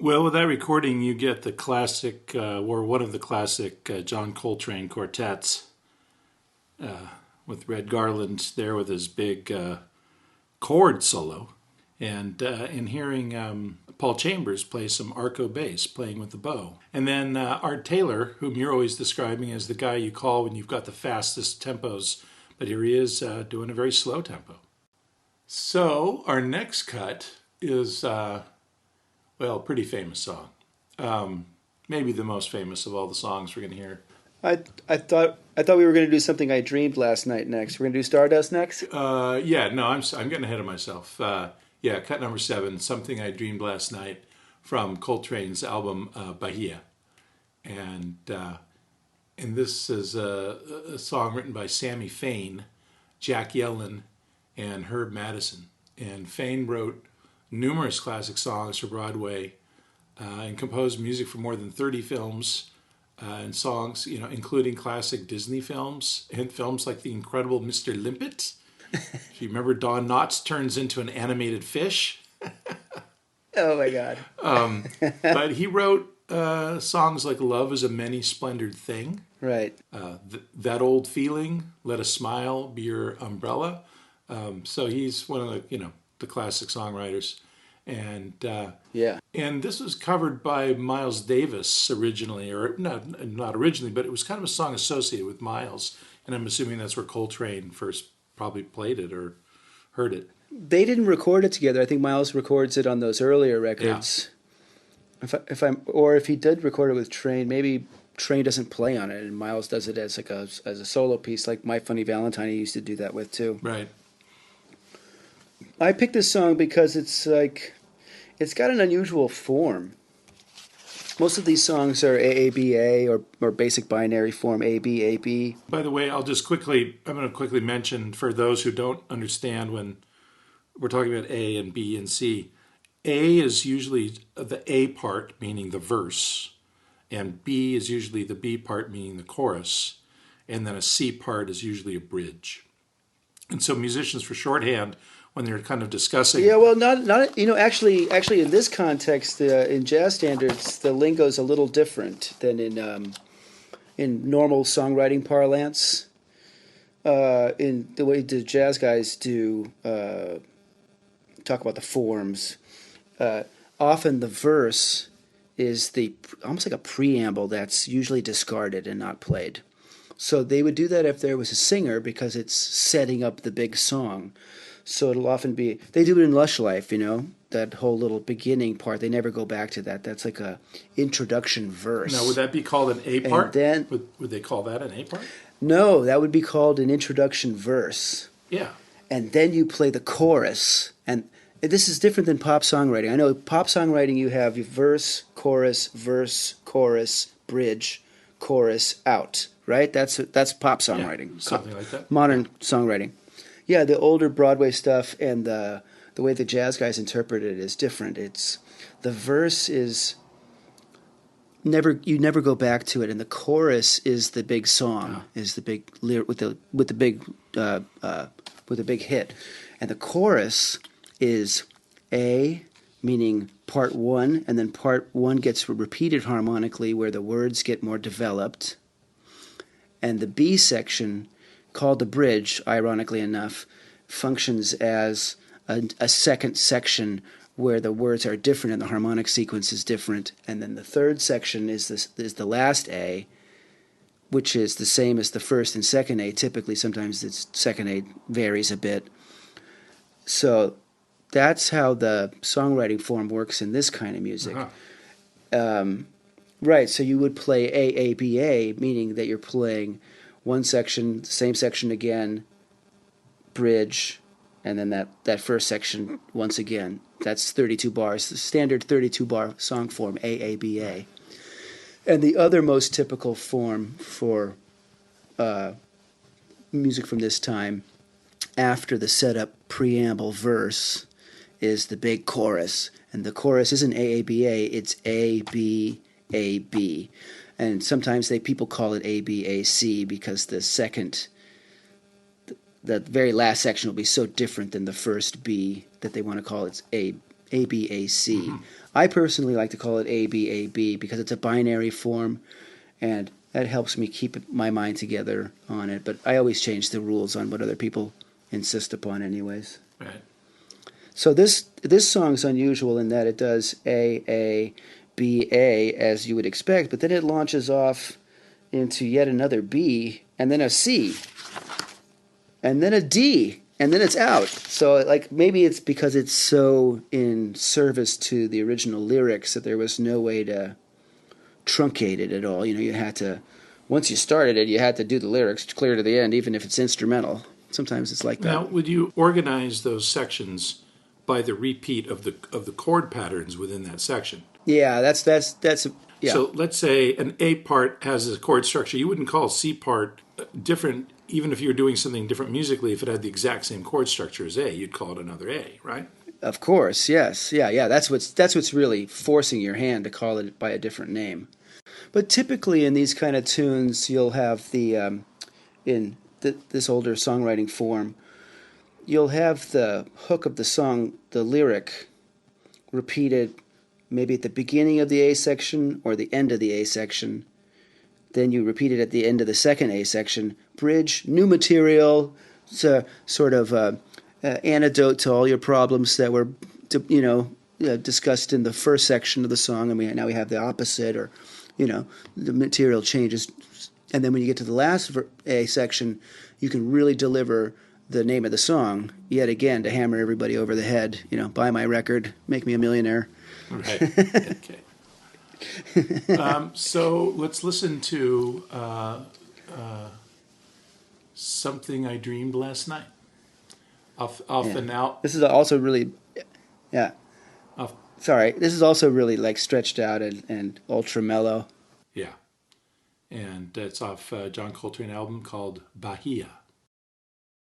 Well, with that recording, you get the classic, or one of the classic John Coltrane quartets with Red Garland there with his big chord solo, and in hearing Paul Chambers play some arco bass, playing with the bow. And then Art Taylor, whom you're always describing as the guy you call when you've got the fastest tempos, but here he is doing a very slow tempo. So our next cut is, well, a pretty famous song. Maybe the most famous of all the songs we're going to hear. I thought we were going to do something I dreamed last night next. We're going to do Stardust next? Yeah, no, I'm getting ahead of myself. Yeah, cut number 7, Something I Dreamed Last Night from Coltrane's album Bahia. And this is a song written by Sammy Fain, Jack Yellen, and Herb Madison. And Fain wrote numerous classic songs for Broadway and composed music for more than 30 films and songs, including classic Disney films and films like The Incredible Mr. Limpet. If you remember, Don Knotts turns into an animated fish. Oh my God. But he wrote songs like Love is a Many Splendored Thing. Right. That Old Feeling, Let a Smile Be Your Umbrella. So he's one of the classic songwriters. And yeah. And this was covered by Miles Davis originally, or not originally, but it was kind of a song associated with Miles. And I'm assuming that's where Coltrane first probably played it or heard it. They didn't record it together. I think Miles records it on those earlier records. Yeah. If he did record it with Train, maybe Train doesn't play on it, and Miles does it as a solo piece, like My Funny Valentine. He used to do that with too. Right. I picked this song because it's got an unusual form. Most of these songs are AABA or basic binary form ABAB. By the way, I'm going to quickly mention for those who don't understand when we're talking about A and B and C. A is usually the A part, meaning the verse, and B is usually the B part, meaning the chorus, and then a C part is usually a bridge. And so musicians, for shorthand, when they're kind of discussing... Yeah, well, not actually in this context, in jazz standards, the lingo is a little different than in normal songwriting parlance. In the way the jazz guys do talk about the forms, often the verse is almost like a preamble that's usually discarded and not played. So they would do that if there was a singer because it's setting up the big song. So it'll often be, they do it in Lush Life, that whole little beginning part. They never go back to that. That's like a introduction verse. Now, would that be called an A part? And then, would they call that an A part? No, that would be called an introduction verse. Yeah. And then you play the chorus. And this is different than pop songwriting. I know pop songwriting, you have your verse, chorus, bridge, chorus, out. Right? That's pop songwriting. Yeah, something like that. Modern songwriting. Yeah, the older Broadway stuff and the way the jazz guys interpret it is different. It's the verse is you never go back to it, and the chorus is the big song, is the big lyric with the big hit, and the chorus is A, meaning part 1, and then part 1 gets repeated harmonically where the words get more developed, and the B section, called the bridge, ironically enough, functions as a second section where the words are different and the harmonic sequence is different. And then the third section is the last A, which is the same as the first and second A. Typically, sometimes the second A varies a bit. So that's how the songwriting form works in this kind of music. Uh-huh. Right, so you would play AABA, meaning that you're playing one section, same section again, bridge, and then that first section once again. That's 32 bars, the standard 32-bar song form, AABA. And the other most typical form for music from this time, after the setup preamble verse, is the big chorus. And the chorus isn't AABA, it's ABAB. And sometimes people call it ABAC because the very last section will be so different than the first B that they want to call it A, B, A, C. I personally like to call it A, B, A, B because it's a binary form, and that helps me keep my mind together on it. But I always change the rules on what other people insist upon anyways. Right. So this song's unusual in that it does A, B, A, as you would expect, but then it launches off into yet another B, and then a C, and then a D, and then it's out. So like maybe it's because it's so in service to the original lyrics that there was no way to truncate it at all. You know, you had to, once you started it, you had to do the lyrics clear to the end, even if it's instrumental. Sometimes it's like that. Now, would you organize those sections by the repeat of the chord patterns within that section? Yeah, that's yeah. So let's say an A part has a chord structure. You wouldn't call C part different, even if you were doing something different musically. If it had the exact same chord structure as A, you'd call it another A, right? Of course, yes, yeah. That's what's really forcing your hand to call it by a different name. But typically in these kind of tunes, you'll have this older songwriting form, you'll have the hook of the song, the lyric, repeated maybe at the beginning of the A section or the end of the A section. Then you repeat it at the end of the second A section. Bridge, new material. It's a sort of antidote to all your problems that were, discussed in the first section of the song. And now we have the opposite, or, the material changes. And then when you get to the last A section, you can really deliver the name of the song yet again to hammer everybody over the head. Buy my record, make me a millionaire. Right. Okay. So let's listen to Something I Dreamed Last Night. Off and out. This is also really, yeah. Sorry, this is also really like stretched out and ultra mellow. Yeah. And it's off John Coltrane album called Bahia.